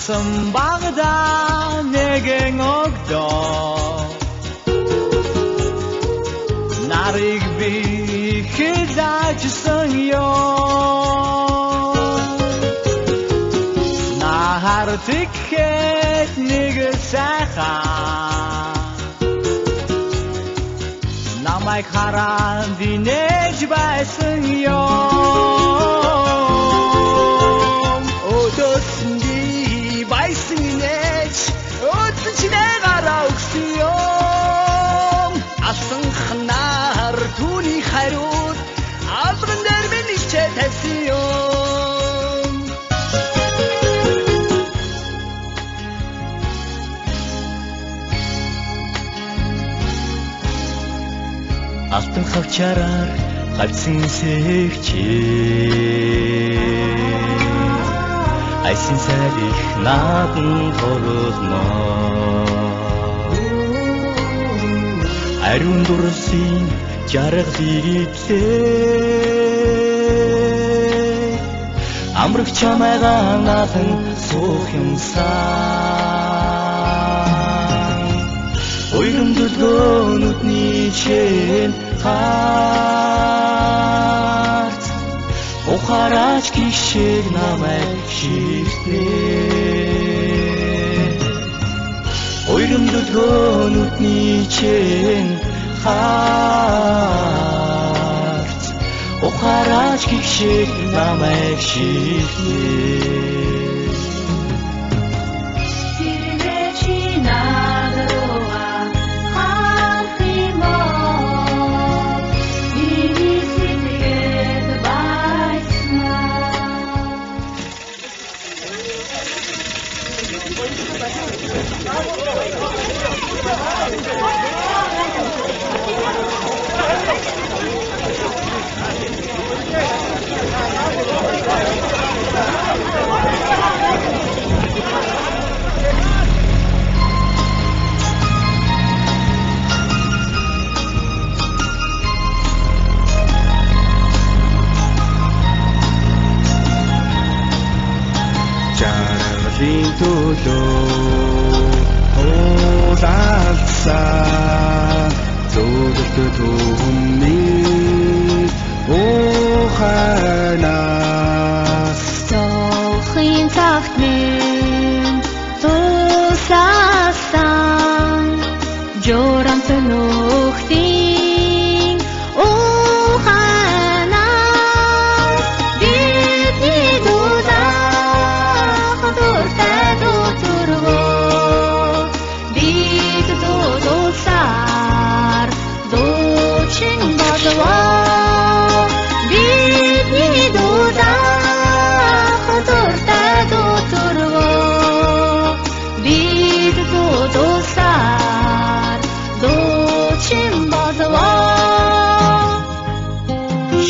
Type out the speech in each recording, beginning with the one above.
асан багада нэгэн өгдөө нарыг би хилаажсан ёо нахар тэгхэд нэг сайхан намайг хараад инээж байсан ёо өдөрсөндий байсан инээж өдөрчнээ гараа өгсөн ёо асан ханаар түүний хариуд албан дээр минь ичээ тавьсан ёо алтан хавчараар гавцсан сэрчээ айсын сарих наадан торлноо ариун дурсын жаргалыг ивлээ амрах чамайгаа надан суух юмсан уйрам дүлгөөнүүдний чин харт ухаараач гişиг намайг ширтнэ уйрам дүлгөөнүүдний чин харт ухаараач гişиг намайг ширтнэ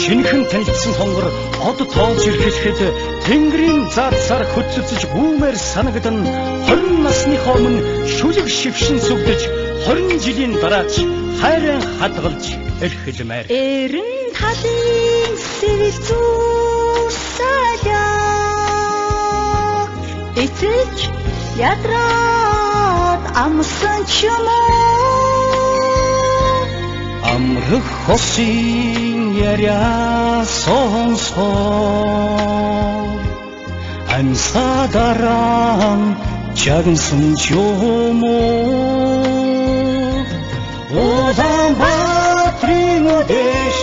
шинхэн танилцсан хонгор од тоолж ирэхэд тэнгэрийн зарцаар хөдлөж бүүмээр санагдан 20 насныхоо өмнө шүлэг шившин сүгдэж 20 жилийн дараач хайрын хадгалж эрхэлмээр эрен талын сэрэл зүсэлээ эцэж ядраад амсан ч юм амрах хосын яриа сонсоо амьсадаран чагнсан ч юм Улаанбаатарын үдэш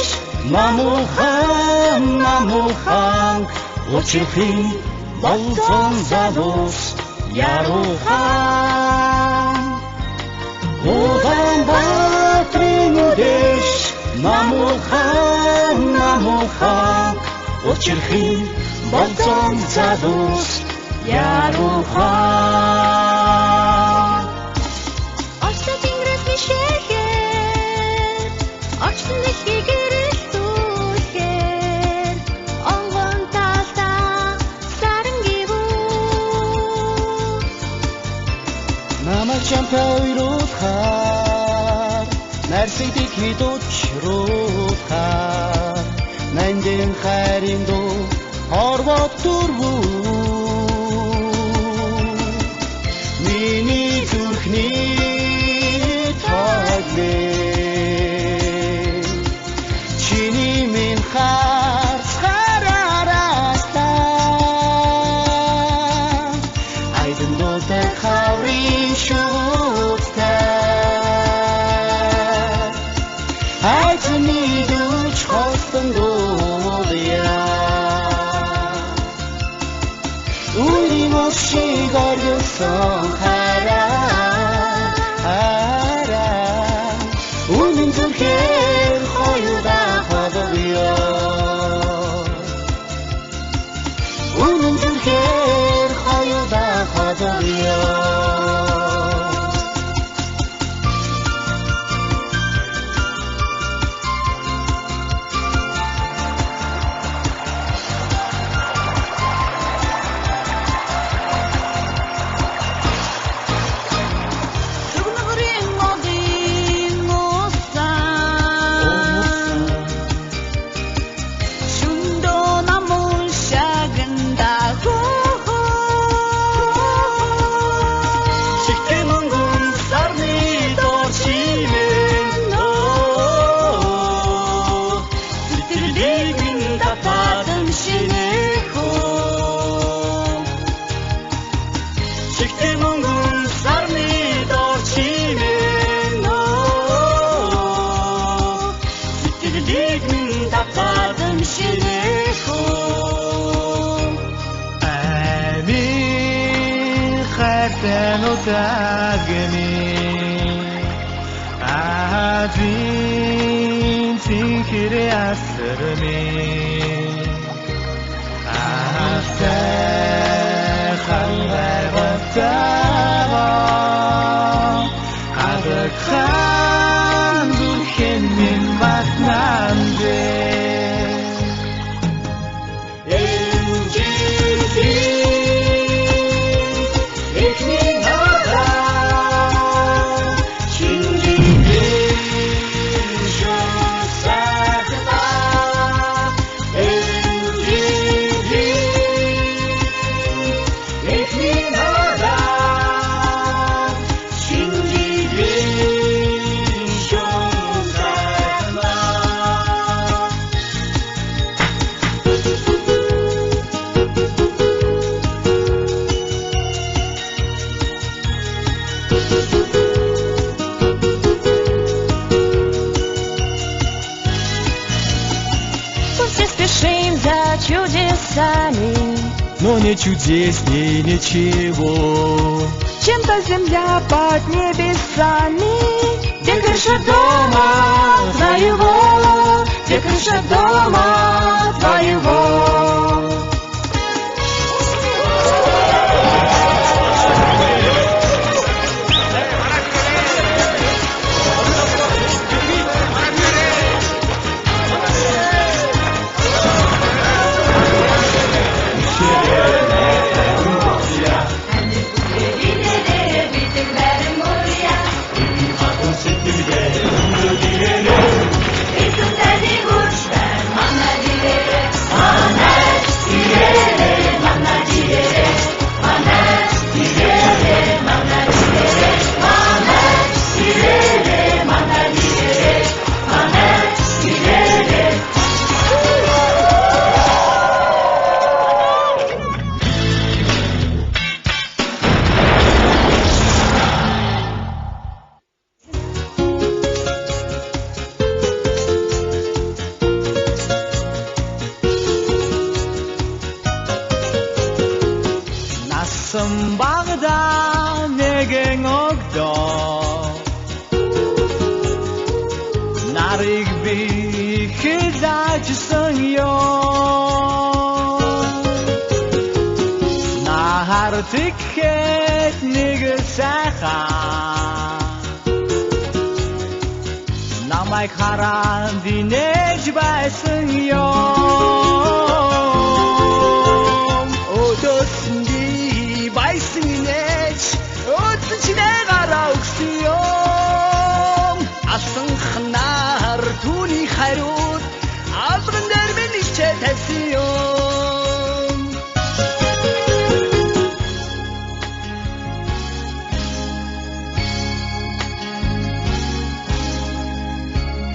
намуухан учрахын болцон залуус ярухан Улаанбаатарын үдэш намуухан учрахын болцон залуус ярухан Чамтайрухаар нарсидик хидучрухаар нандин хайрын дуу хорвот дурвуу нутаг хаврын шуудтай хайцны дүүч хослон дуулъя Үний мөшиг оргилсон хараа Үнэн зүрхээр хоёуда холбоё Үнэн зүрхээр хоёуда холбоё 아진 징키레 아스르미 아스테 칼레버타바 아득한 불힌민 맛난데 Но не чудесней ничего, чем-то земля под небесами, где крыша дома твоего, где крыша дома твоего. Bagda 내겐 ogdo 나를 비키다주성요 나하루 티켓 니그 사하 나마이 가란 디네 집에서요 어떻습니까 바이승이네치 어떻지 내가라 옥수용 아승한 날 두니 하룻 아브른 데르면 이체 됐어요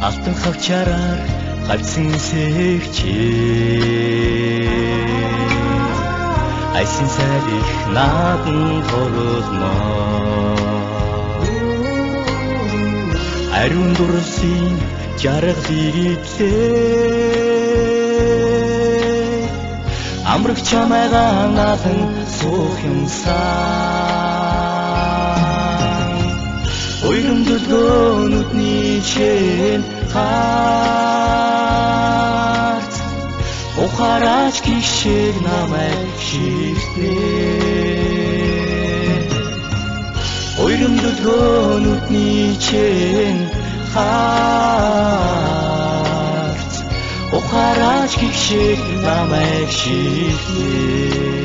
алтан хавчараар гавьсан сэгчээ айсын сайрих наадан торуулно ариун дурсын жаргал ирэвлээ амрах чамайгаа надан суух юмсан уйрам дүлгөөнүүдний чин харт ухаараач гişиг намайг ширтээ уйрам дүлгөөнүүдний чин харт ухаараач гişиг намайг ширтээ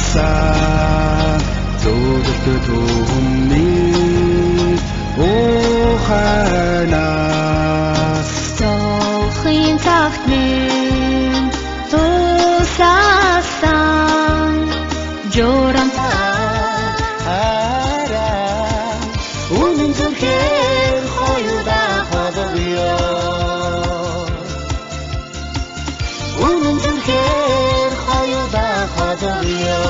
Уулалцсан зөвлөлт түмний ухаанаас зовхын цагт минь тусасан жорамтаа хараа үнэн зүрхээр хоёулаа холбоё үнэн зүрхээр хоёулаа холбоё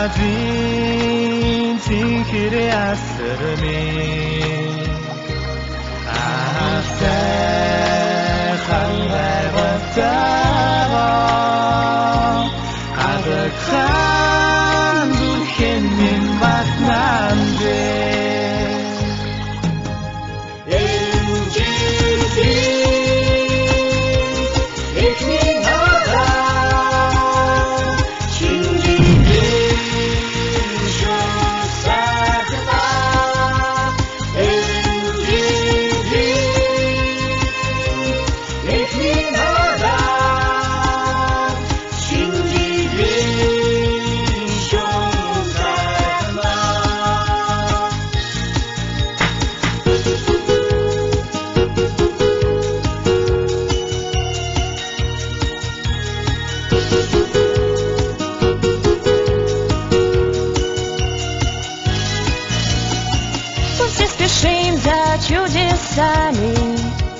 Адин тинхэрэ асармын ахтай халайгатаа агакхан дүрхэн минь батнандэ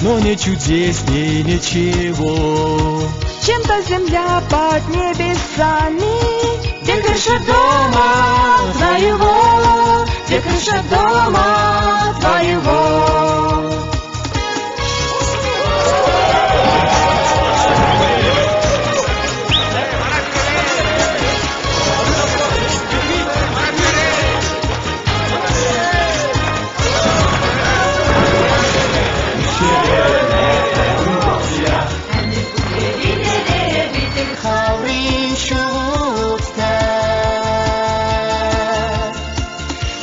но не чудесней ничего, чем та земля под небесами, где крыша дома твоего, где крыша дома твоего.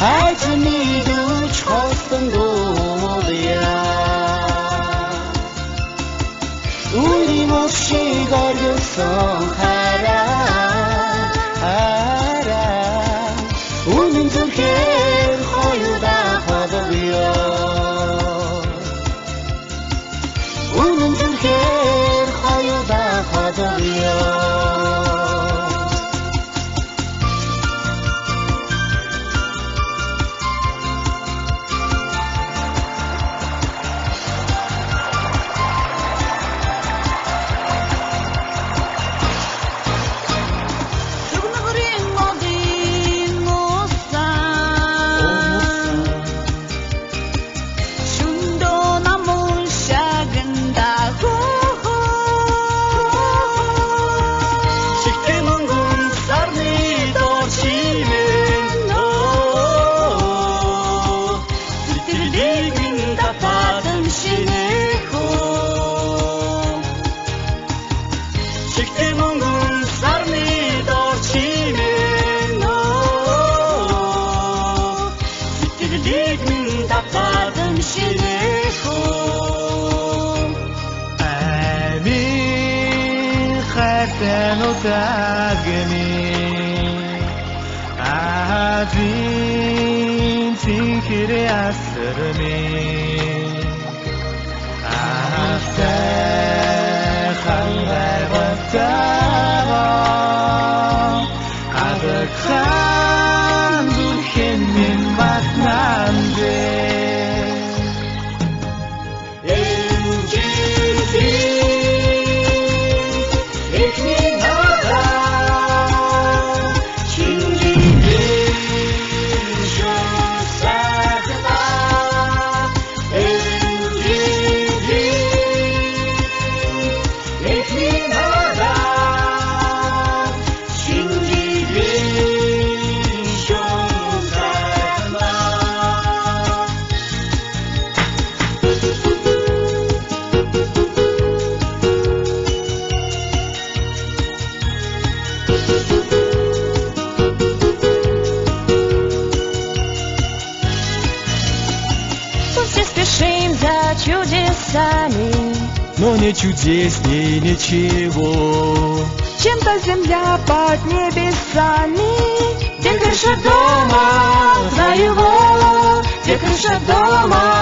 I to need you, trust and go. 없이 걸렸어 하라 우는 줄게 허유다 허덕이여 우는 줄게 허유다 허덕이여 아진 징키레 아스르미 아스테 칼레버타가 아득한 두힌민 만난데 Но не чудесней ничего. Чем-то земля под небесами, где крыша дома твоего, где крыша дома